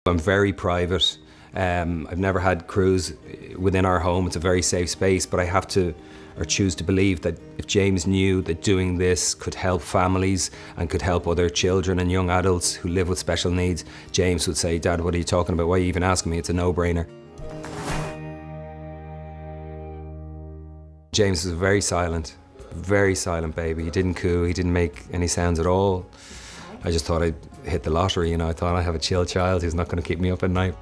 I'm very private. I've never had crews within our home. It's a very safe space, but I have to, or choose to believe that if James knew that doing this could help families and could help other children and young adults who live with special needs, James would say, "Dad, what are you talking about? Why are you even asking me? It's a no-brainer." James was very silent baby. He didn't coo, he didn't make any sounds at all. I just thought I'd hit the lottery, you know. I thought I have a chill child who's not going to keep me up at night.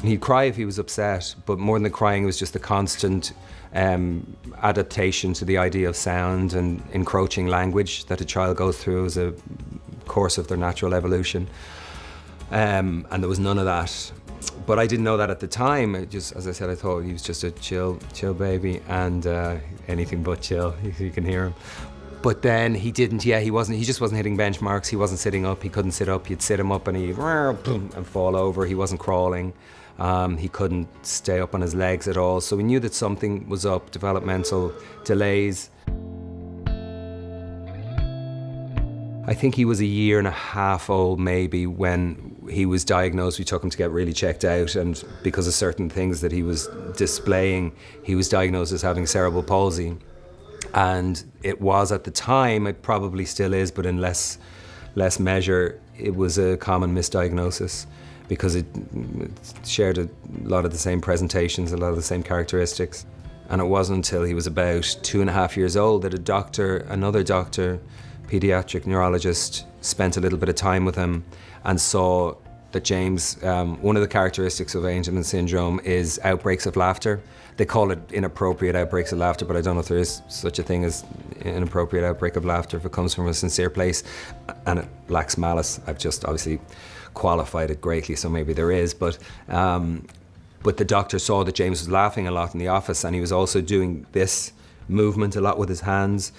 He'd cry if he was upset, but more than the crying, it was just the constant adaptation to the idea of sound and encroaching language that a child goes through as a course of their natural evolution. And there was none of that. But I didn't know that at the time. As I said, I thought he was just a chill baby, and anything but chill. You can hear him. But then he didn't, he just wasn't hitting benchmarks. He wasn't sitting up, he couldn't sit up. You'd sit him up and he'd and fall over. He wasn't crawling. He couldn't stay up on his legs at all. So we knew that something was up, developmental delays. I think he was 1.5 years old maybe when he was diagnosed. We took him to get really checked out, and because of certain things that he was displaying, he was diagnosed as having cerebral palsy. And it was at the time, it probably still is, but in less measure, it was a common misdiagnosis because it shared a lot of the same presentations, a lot of the same characteristics. And it wasn't until he was about 2.5 years old that another doctor, pediatric neurologist, spent a little bit of time with him and saw that James, one of the characteristics of Angelman syndrome is outbreaks of laughter. They call it inappropriate outbreaks of laughter, but I don't know if there is such a thing as inappropriate outbreak of laughter if it comes from a sincere place, and it lacks malice. I've just obviously qualified it greatly, so maybe there is, but the doctor saw that James was laughing a lot in the office, and he was also doing this movement a lot with his hands.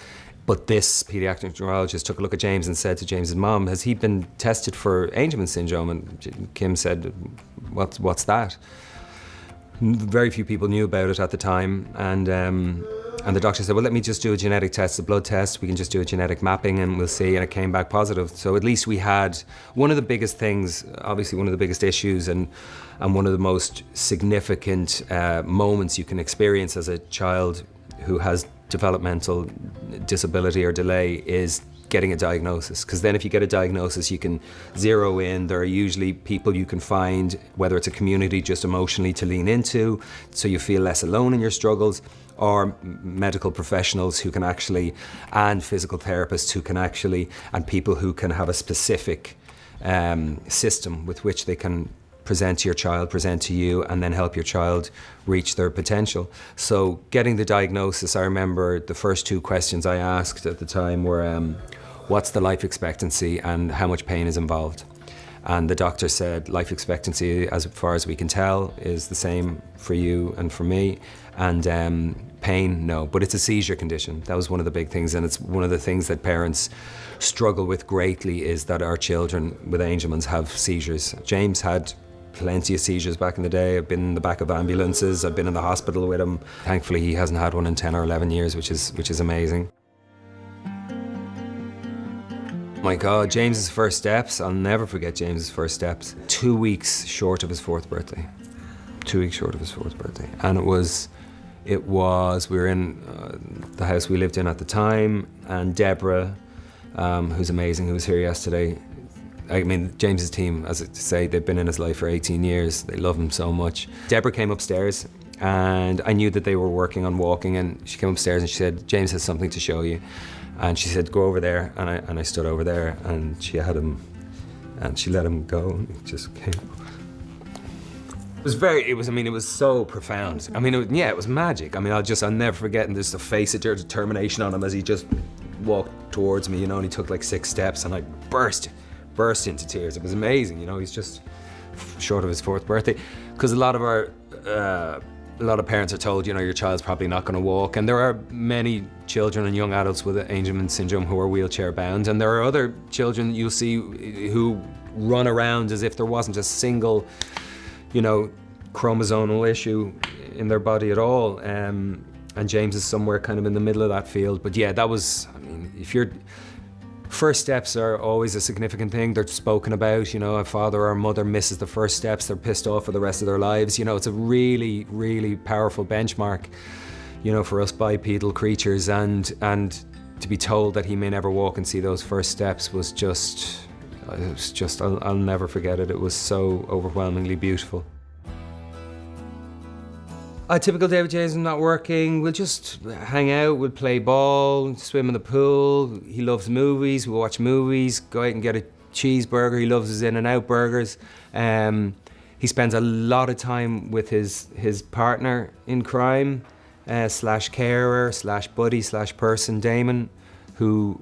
But this pediatric neurologist took a look at James and said to James's mom, "Has he been tested for Angelman syndrome?" And Kim said, what's that? Very few people knew about it at the time, and the doctor said, "Well, let me just do a genetic test, a blood test. We can just do a genetic mapping and we'll see," and it came back positive. So at least we had one of the biggest things, obviously one of the biggest issues and one of the most significant moments you can experience as a child who has developmental disability or delay is getting a diagnosis, because then if you get a diagnosis you can zero in. There are usually people you can find, whether it's a community just emotionally to lean into so you feel less alone in your struggles, or medical professionals who can actually, and physical therapists who can actually, and people who can have a specific system with which they can present to your child, present to you, and then help your child reach their potential. So getting the diagnosis, I remember the first 2 questions I asked at the time were, what's the life expectancy and how much pain is involved? And the doctor said life expectancy, as far as we can tell, is the same for you and for me, and pain, no, but it's a seizure condition. That was one of the big things, and it's one of the things that parents struggle with greatly, is that our children with Angelmans have seizures. James had plenty of seizures back in the day. I've been in the back of ambulances, I've been in the hospital with him. Thankfully he hasn't had one in 10 or 11 years, which is amazing. My God, James's first steps, I'll never forget James's first steps. 2 weeks short of his 4th birthday. 2 weeks short of his 4th birthday. And we were in the house we lived in at the time, and Deborah, who's amazing, who was here yesterday. I mean, James's team, as I say, they've been in his life for 18 years. They love him so much. Deborah came upstairs, and I knew that they were working on walking, and she came upstairs and she said, "James has something to show you." And she said, "Go over there." And I stood over there, and she had him, and she let him go, and he just came. It was so profound. I mean, it was magic. I mean, I'll never forget, and there's the face of determination on him as he just walked towards me, you know, and he took like 6 steps, and I burst into tears. It was amazing, you know. He's just short of his 4th birthday, because a lot of parents are told, you know, your child's probably not going to walk, and there are many children and young adults with Angelman syndrome who are wheelchair bound, and there are other children you'll see who run around as if there wasn't a single, you know, chromosomal issue in their body at all, and James is somewhere kind of in the middle of that field. But yeah, that was, I mean, if you're First steps are always a significant thing. They're spoken about, you know, a father or a mother misses the first steps, they're pissed off for the rest of their lives. You know, it's a really, really powerful benchmark, you know, for us bipedal creatures, and to be told that he may never walk and see those first steps was just, I'll never forget it. It was so overwhelmingly beautiful. A typical day with James, I'm not working, we'll just hang out, we'll play ball, swim in the pool. He loves movies, we'll watch movies, go out and get a cheeseburger. He loves his In-N-Out burgers. He spends a lot of time with his partner in crime, slash carer, slash buddy, slash person, Damon, who,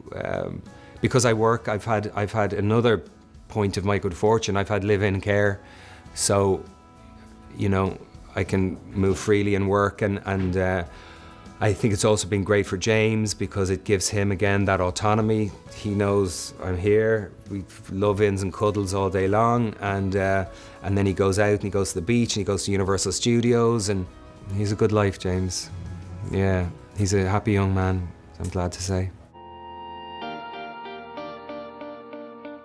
because I work, I've had another point of my good fortune. I've had live-in care, so, you know, I can move freely and work, and I think it's also been great for James because it gives him, again, that autonomy. He knows I'm here. We love-ins and cuddles all day long, and then he goes out and he goes to the beach and he goes to Universal Studios, and he's a good life, James. Yeah, he's a happy young man, I'm glad to say.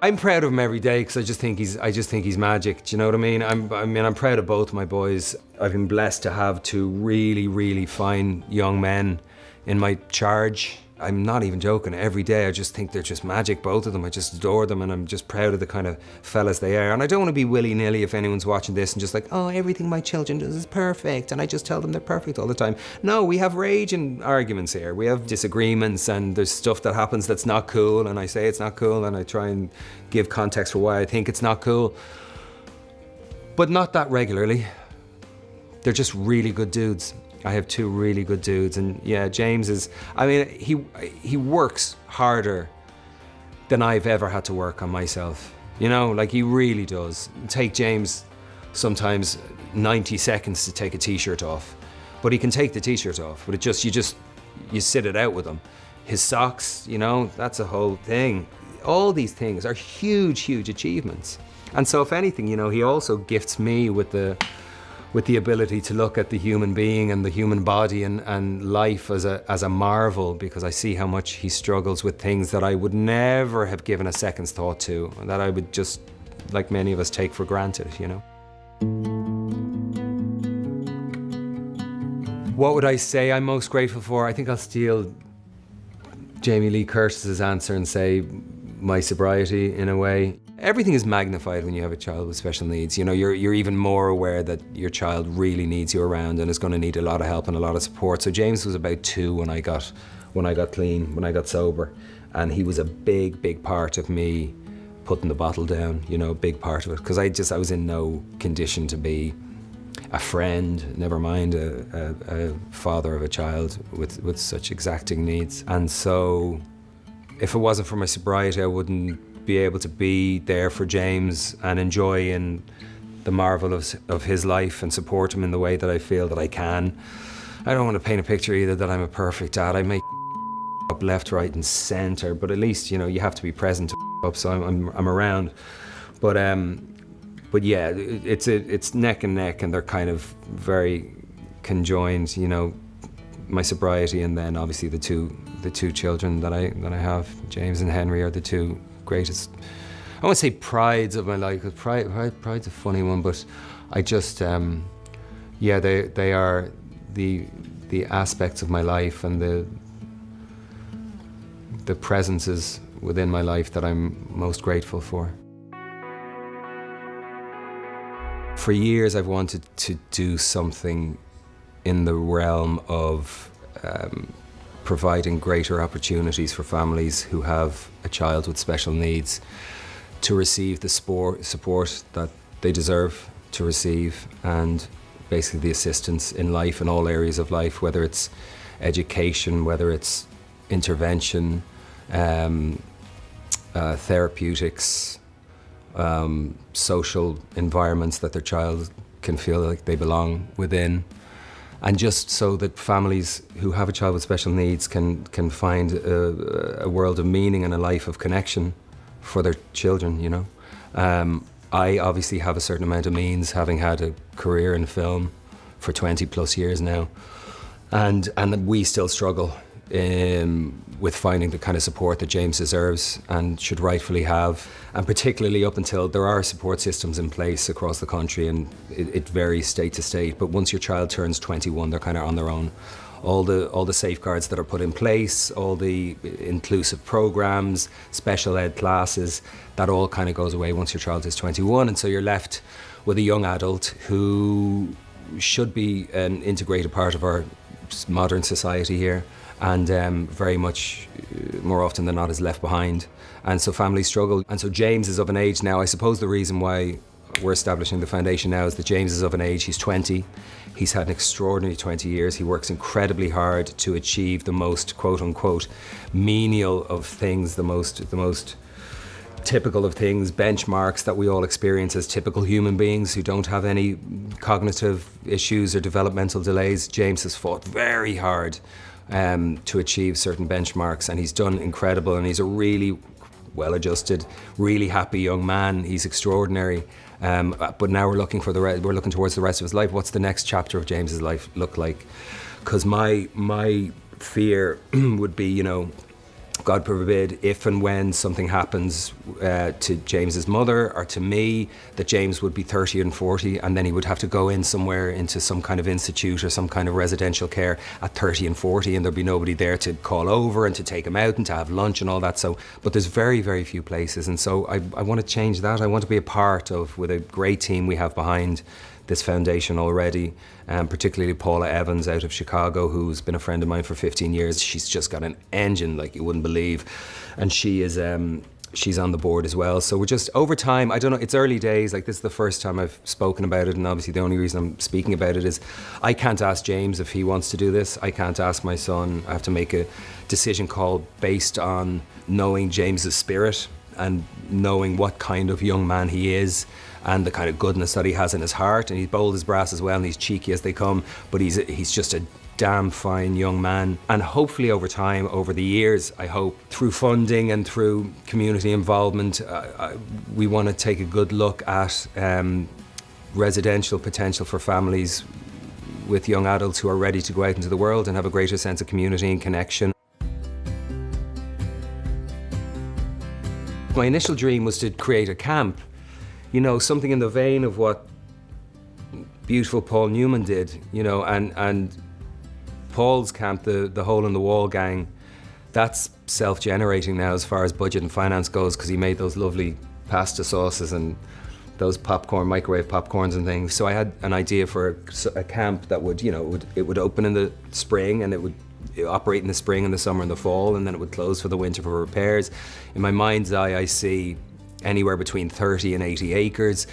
I'm proud of him every day because I just think he's magic. Do you know what I mean? I'm proud of both my boys. I've been blessed to have two really, really fine young men in my charge. I'm not even joking. Every day I just think they're just magic, both of them. I just adore them, and I'm just proud of the kind of fellas they are. And I don't want to be willy-nilly if anyone's watching this and just like, oh, everything my children do is perfect, and I just tell them they're perfect all the time. No, we have raging arguments here. We have disagreements, and there's stuff that happens that's not cool, and I say it's not cool, and I try and give context for why I think it's not cool. But not that regularly. They're just really good dudes. I have two really good dudes, and yeah, James is, I mean, he works harder than I've ever had to work on myself. You know, like he really does. Take James sometimes 90 seconds to take a t-shirt off, but he can take the t-shirt off, but you sit it out with him. His socks, you know, that's a whole thing. All these things are huge, huge achievements. And so if anything, you know, he also gifts me with the ability to look at the human being and the human body and life as a marvel, because I see how much he struggles with things that I would never have given a second's thought to, that I would just, like many of us, take for granted, you know. What would I say I'm most grateful for? I think I'll steal Jamie Lee Curtis's answer and say my sobriety, in a way. Everything is magnified when you have a child with special needs. You know, you're even more aware that your child really needs you around and is going to need a lot of help and a lot of support. So James was about 2 when I got clean, when I got sober, and he was a big, big part of me putting the bottle down. You know, a big part of it, because I was in no condition to be a friend, never mind a father of a child with such exacting needs. And so, if it wasn't for my sobriety, I wouldn't be able to be there for James and enjoy in the marvel of his life and support him in the way that I feel that I can. I don't want to paint a picture either that I'm a perfect dad. I make up left, right and center, but at least, you know, you have to be present to up, so I'm around. But yeah, it's neck and neck, and they're kind of very conjoined, you know, my sobriety and then obviously the two children that I have, James and Henry, are the two greatest, I won't say prides of my life, because pride's a funny one, but I just, yeah, they are the aspects of my life and the presences within my life that I'm most grateful for. For years I've wanted to do something in the realm of providing greater opportunities for families who have a child with special needs to receive the support that they deserve to receive, and basically the assistance in life, in all areas of life, whether it's education, whether it's intervention, therapeutics, social environments that their child can feel like they belong within. And just so that families who have a child with special needs can find a world of meaning and a life of connection for their children, you know. I obviously have a certain amount of means, having had a career in film for 20 plus years now. And we still struggle with finding the kind of support that James deserves and should rightfully have, and particularly up until there are support systems in place across the country, and it varies state to state, but once your child turns 21, they're kind of on their own. All the safeguards that are put in place, all the inclusive programs, special ed classes, that all kind of goes away once your child is 21, and so you're left with a young adult who should be an integrated part of our modern society here, and very much more often than not is left behind. And so families struggle. And so James is of an age now, I suppose the reason why we're establishing the foundation now is that James is of an age, he's 20. He's had an extraordinary 20 years. He works incredibly hard to achieve the most, quote unquote, menial of things, the most typical of things, benchmarks that we all experience as typical human beings who don't have any cognitive issues or developmental delays. James has fought very hard to achieve certain benchmarks, and he's done incredible, and he's a really well-adjusted, really happy young man. He's extraordinary. But now we're looking towards the rest of his life. What's the next chapter of James's life look like? Because my fear would be, God forbid, if and when something happens to James's mother or to me, that James would be 30 and 40, and then he would have to go in somewhere into some kind of institute or some kind of residential care at 30 and 40, and there'd be nobody there to call over and to take him out and to have lunch and all that. So, but there's very, very few places, and so I want to change that. I want to be a part of, with a great team we have behind this foundation already, particularly Paula Evans out of Chicago, who's been a friend of mine for 15 years. She's just got an engine like you wouldn't believe, and she is she's on the board as well. So we're just, over time, I don't know, it's early days, like this is the first time I've spoken about it, and obviously the only reason I'm speaking about it is I can't ask James if he wants to do this. I can't ask my son. I have to make a decision call based on knowing James's spirit and knowing what kind of young man he is, and the kind of goodness that he has in his heart. And he's bold as brass as well, and he's cheeky as they come, but he's just a damn fine young man. And hopefully over time, over the years, I hope, through funding and through community involvement, we want to take a good look at residential potential for families with young adults who are ready to go out into the world and have a greater sense of community and connection. My initial dream was to create a camp, something in the vein of what beautiful Paul Newman did, and Paul's camp, the Hole in the Wall gang, that's self-generating now as far as budget and finance goes, because he made those lovely pasta sauces and those microwave popcorns and things. So I had an idea for a camp that would, it would open in the spring, and it would operate in the spring and the summer and the fall, and then it would close for the winter for repairs. In my mind's eye, I see anywhere between 30 and 80 acres.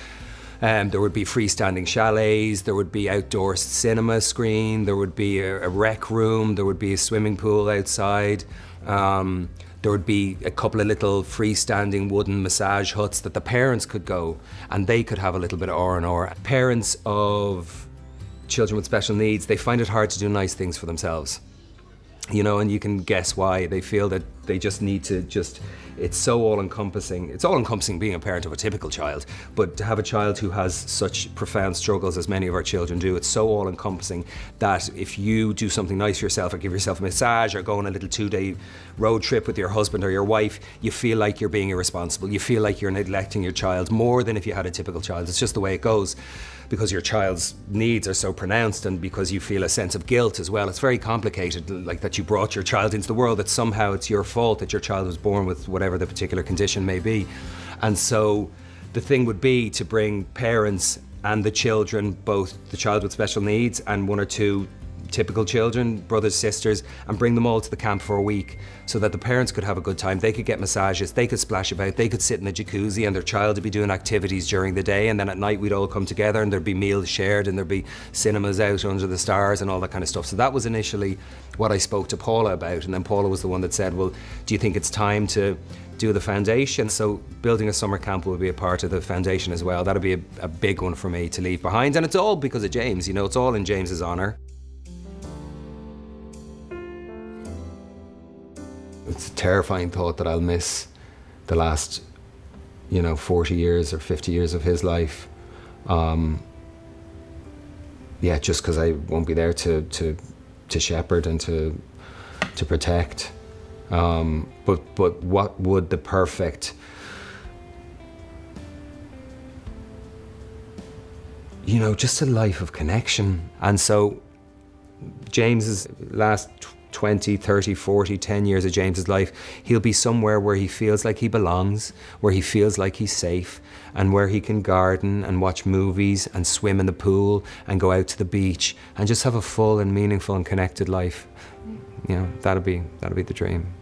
There would be freestanding chalets, there would be outdoor cinema screen, there would be a rec room, there would be a swimming pool outside. There would be a couple of little freestanding wooden massage huts that the parents could go, and they could have a little bit of R&R. Parents of children with special needs, they find it hard to do nice things for themselves. And you can guess why. They feel that they just need to it's so all-encompassing. It's all-encompassing being a parent of a typical child, but to have a child who has such profound struggles as many of our children do, it's so all-encompassing that if you do something nice for yourself, or give yourself a massage, or go on a little 2-day road trip with your husband or your wife, you feel like you're being irresponsible. You feel like you're neglecting your child more than if you had a typical child. It's just the way it goes, because your child's needs are so pronounced, and because you feel a sense of guilt as well. It's very complicated, like that you brought your child into the world, that somehow it's your fault that your child was born with whatever the particular condition may be. And so the thing would be to bring parents and the children, both the child with special needs and 1 or 2 typical children, brothers, sisters, and bring them all to the camp for a week, so that the parents could have a good time. They could get massages, they could splash about, they could sit in the jacuzzi, and their child would be doing activities during the day, and then at night we'd all come together and there'd be meals shared, and there'd be cinemas out under the stars and all that kind of stuff. So that was initially what I spoke to Paula about, and then Paula was the one that said, well, do you think it's time to do the foundation? So building a summer camp will be a part of the foundation as well. That'll be a big one for me to leave behind, and it's all because of James, it's all in James's honour. It's a terrifying thought that I'll miss the last, 40 years or 50 years of his life. Just because I won't be there to shepherd and to to protect. But what would the perfect, just a life of connection. And so James's last 20, 30, 40, 10 years of James's life, he'll be somewhere where he feels like he belongs, where he feels like he's safe, and where he can garden and watch movies and swim in the pool and go out to the beach and just have a full and meaningful and connected life. That'll be the dream.